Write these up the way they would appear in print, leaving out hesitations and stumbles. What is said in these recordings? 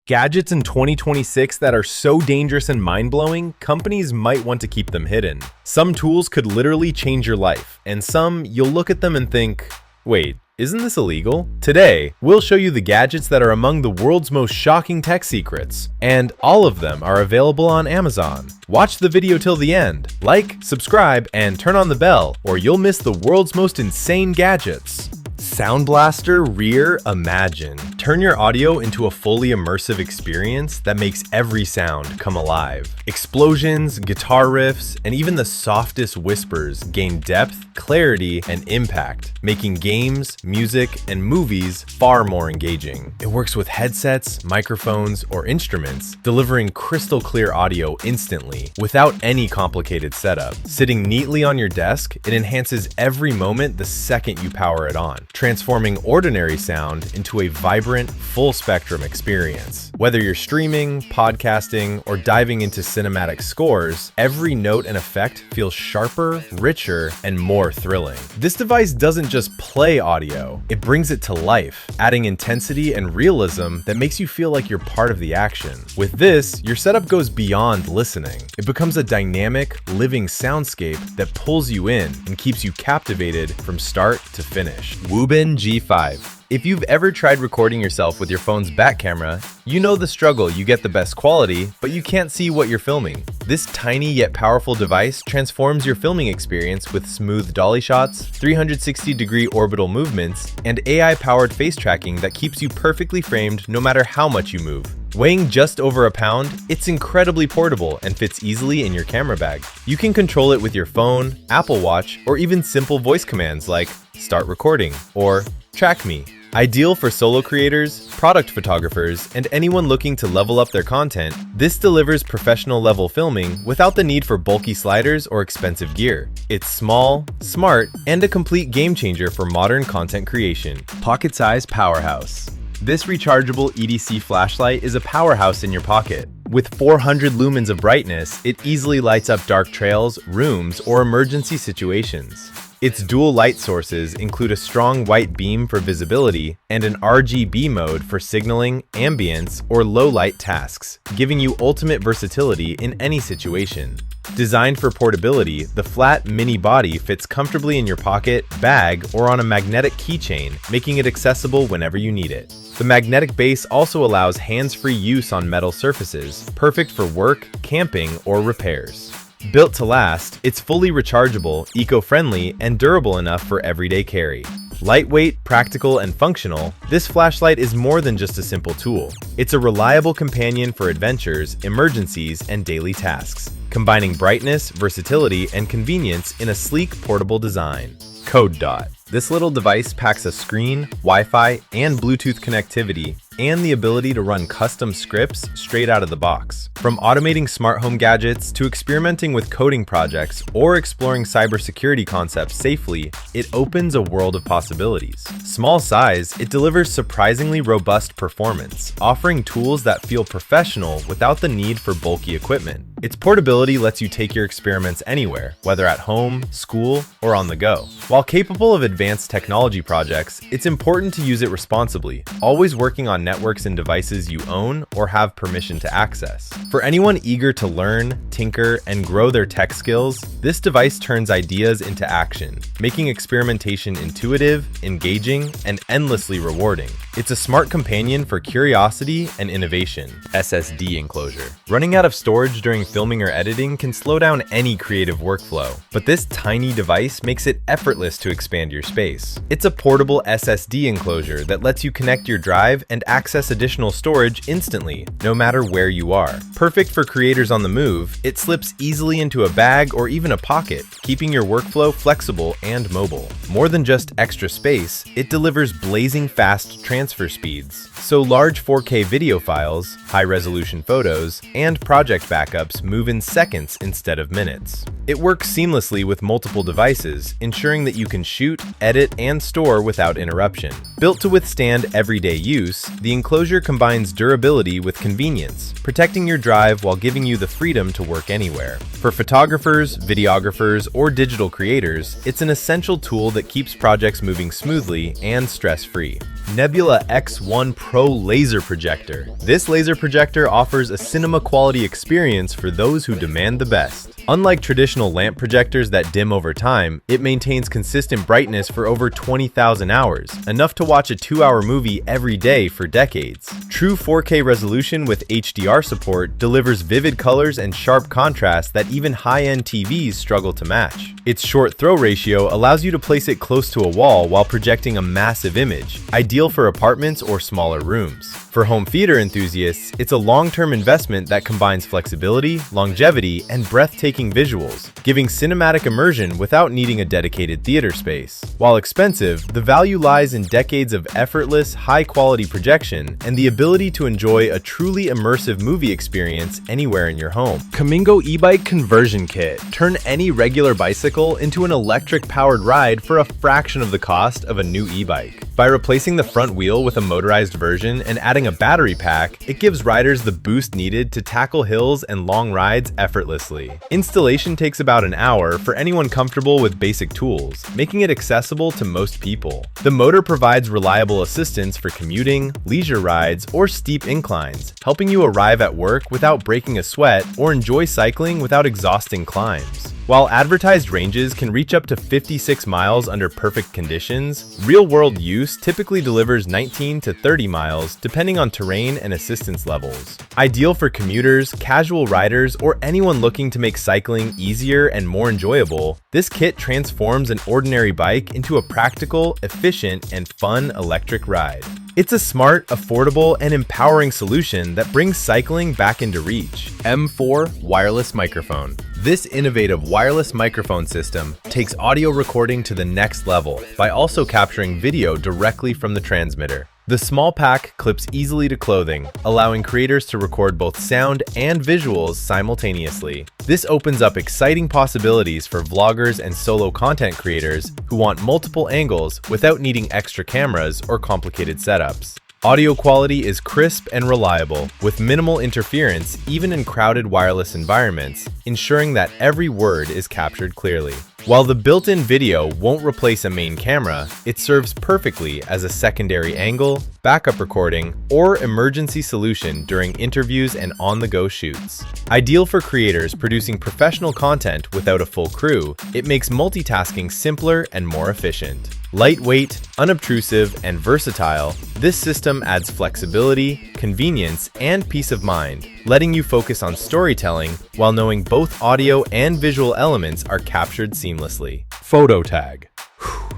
Gadgets in 2026 that are so dangerous and mind-blowing, companies might want to keep them hidden. Some tools could literally change your life, and some you'll look at them and think, wait, isn't this illegal? Today, we'll show you the gadgets that are among the world's most shocking tech secrets, and all of them are available on Amazon. Watch the video till the end, like, subscribe, and turn on the bell, or you'll miss the world's most insane gadgets. Sound Blaster Rear Imagine. Turn your audio into a fully immersive experience that makes every sound come alive. Explosions, guitar riffs, and even the softest whispers gain depth, clarity, and impact, making games, music, and movies far more engaging. It works with headsets, microphones, or instruments, delivering crystal clear audio instantly, without any complicated setup. Sitting neatly on your desk, it enhances every moment the second you power it on, transforming ordinary sound into a vibrant, full-spectrum experience. Whether you're streaming, podcasting, or diving into cinematic scores, every note and effect feels sharper, richer, and more thrilling. This device doesn't just play audio, it brings it to life, adding intensity and realism that makes you feel like you're part of the action. With this, your setup goes beyond listening. It becomes a dynamic, living soundscape that pulls you in and keeps you captivated from start to finish. Woobin G5. If you've ever tried recording yourself with your phone's back camera, you know the struggle. You get the best quality, but you can't see what you're filming. This tiny yet powerful device transforms your filming experience with smooth dolly shots, 360-degree orbital movements, and AI-powered face tracking that keeps you perfectly framed no matter how much you move. Weighing just over a pound, it's incredibly portable and fits easily in your camera bag. You can control it with your phone, Apple Watch, or even simple voice commands like "Start recording" or "Track me." Ideal for solo creators, product photographers, and anyone looking to level up their content, this delivers professional-level filming without the need for bulky sliders or expensive gear. It's small, smart, and a complete game-changer for modern content creation. Pocket-size powerhouse. This rechargeable EDC flashlight is a powerhouse in your pocket. With 400 lumens of brightness, it easily lights up dark trails, rooms, or emergency situations. Its dual light sources include a strong white beam for visibility and an RGB mode for signaling, ambience, or low-light tasks, giving you ultimate versatility in any situation. Designed for portability, the flat mini body fits comfortably in your pocket, bag, or on a magnetic keychain, making it accessible whenever you need it. The magnetic base also allows hands-free use on metal surfaces, perfect for work, camping, or repairs. Built to last, it's fully rechargeable, eco-friendly, and durable enough for everyday carry. Lightweight, practical, and functional, this flashlight is more than just a simple tool. It's a reliable companion for adventures, emergencies, and daily tasks, combining brightness, versatility, and convenience in a sleek, portable design. Code Dot. This little device packs a screen, Wi-Fi, and Bluetooth connectivity, and the ability to run custom scripts straight out of the box. From automating smart home gadgets to experimenting with coding projects or exploring cybersecurity concepts safely, it opens a world of possibilities. Small size, it delivers surprisingly robust performance, offering tools that feel professional without the need for bulky equipment. Its portability lets you take your experiments anywhere, whether at home, school, or on the go. While capable of advanced technology projects, it's important to use it responsibly, always working on networks and devices you own or have permission to access. For anyone eager to learn, tinker, and grow their tech skills, this device turns ideas into action, making experimentation intuitive, engaging, and endlessly rewarding. It's a smart companion for curiosity and innovation. SSD enclosure. Running out of storage during filming or editing can slow down any creative workflow, but this tiny device makes it effortless to expand your space. It's a portable SSD enclosure that lets you connect your drive and access additional storage instantly, no matter where you are. Perfect for creators on the move, it slips easily into a bag or even a pocket, keeping your workflow flexible and mobile. More than just extra space, it delivers blazing fast transfer speeds, so large 4K video files, high-resolution photos, and project backups move in seconds instead of minutes. It works seamlessly with multiple devices, ensuring that you can shoot, edit, and store without interruption. Built to withstand everyday use, the enclosure combines durability with convenience, protecting your drive while giving you the freedom to work anywhere. For photographers, videographers, or digital creators, it's an essential tool that keeps projects moving smoothly and stress-free. Nebula X1 Pro Laser Projector. This laser projector offers a cinema-quality experience for those who demand the best. Unlike traditional lamp projectors that dim over time, it maintains consistent brightness for over 20,000 hours, enough to watch a 2-hour movie every day for decades. True 4K resolution with HDR support delivers vivid colors and sharp contrast that even high-end TVs struggle to match. Its short throw ratio allows you to place it close to a wall while projecting a massive image, ideal for apartments or smaller rooms. For home theater enthusiasts, it's a long-term investment that combines flexibility, longevity, and breathtaking visuals, giving cinematic immersion without needing a dedicated theater space. While expensive, the value lies in decades of effortless, high-quality projection and the ability to enjoy a truly immersive movie experience anywhere in your home. Kamingo e-bike conversion kit. Turn any regular bicycle into an electric-powered ride for a fraction of the cost of a new e-bike. By replacing the front wheel with a motorized version and adding a battery pack, it gives riders the boost needed to tackle hills and long rides effortlessly. Installation takes about an hour for anyone comfortable with basic tools, making it accessible to most people. The motor provides reliable assistance for commuting, leisure rides, or steep inclines, helping you arrive at work without breaking a sweat or enjoy cycling without exhausting climbs. While advertised ranges can reach up to 56 miles under perfect conditions, real-world use typically delivers 19 to 30 miles depending on terrain and assistance levels. Ideal for commuters, casual riders, or anyone looking to make cycling easier and more enjoyable, this kit transforms an ordinary bike into a practical, efficient, and fun electric ride. It's a smart, affordable, and empowering solution that brings cycling back into reach. M4 Wireless Microphone. This innovative wireless microphone system takes audio recording to the next level by also capturing video directly from the transmitter. The small pack clips easily to clothing, allowing creators to record both sound and visuals simultaneously. This opens up exciting possibilities for vloggers and solo content creators who want multiple angles without needing extra cameras or complicated setups. Audio quality is crisp and reliable, with minimal interference even in crowded wireless environments, ensuring that every word is captured clearly. While the built-in video won't replace a main camera, it serves perfectly as a secondary angle, backup recording, or emergency solution during interviews and on-the-go shoots. Ideal for creators producing professional content without a full crew, it makes multitasking simpler and more efficient. Lightweight, unobtrusive, and versatile, this system adds flexibility, convenience, and peace of mind, letting you focus on storytelling while knowing both audio and visual elements are captured seamlessly. Photo tag.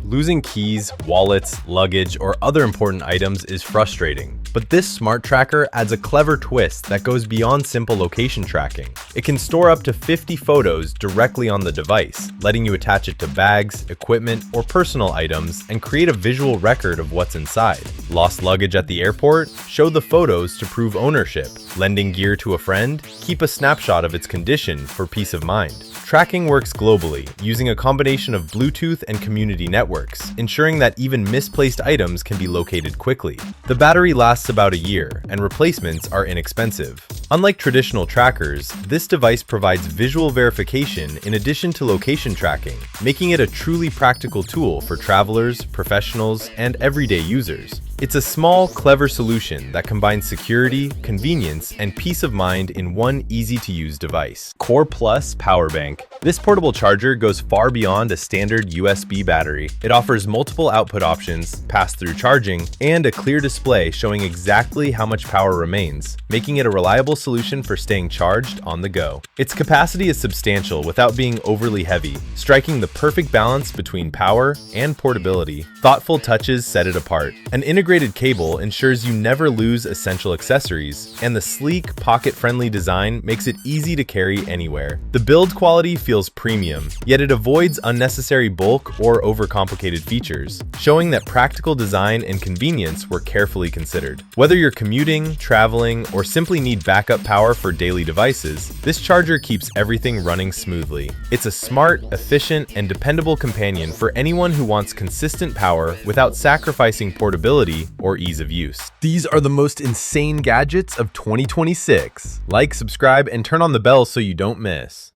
Losing keys, wallets, luggage, or other important items is frustrating, but this smart tracker adds a clever twist that goes beyond simple location tracking. It can store up to 50 photos directly on the device, letting you attach it to bags, equipment, or personal items and create a visual record of what's inside. Lost luggage at the airport? Show the photos to prove ownership. Lending gear to a friend? Keep a snapshot of its condition for peace of mind. Tracking works globally, using a combination of Bluetooth and community networks, ensuring that even misplaced items can be located quickly. The battery lasts about a year, and replacements are inexpensive. Unlike traditional trackers, this device provides visual verification in addition to location tracking, making it a truly practical tool for travelers, professionals, and everyday users. It's a small, clever solution that combines security, convenience, and peace of mind in one easy-to-use device. Core Plus Power Bank. This portable charger goes far beyond a standard USB battery. It offers multiple output options, pass-through charging, and a clear display showing exactly how much power remains, making it a reliable solution for staying charged on the go. Its capacity is substantial without being overly heavy, striking the perfect balance between power and portability. Thoughtful touches set it apart. An integrated cable ensures you never lose essential accessories, and the sleek, pocket-friendly design makes it easy to carry anywhere. The build quality feels premium, yet it avoids unnecessary bulk or overcomplicated features, showing that practical design and convenience were carefully considered. Whether you're commuting, traveling, or simply need backup power for daily devices, this charger keeps everything running smoothly. It's a smart, efficient, and dependable companion for anyone who wants consistent power without sacrificing portability or ease of use. These are the most insane gadgets of 2026. Like, subscribe, and turn on the bell so you don't miss.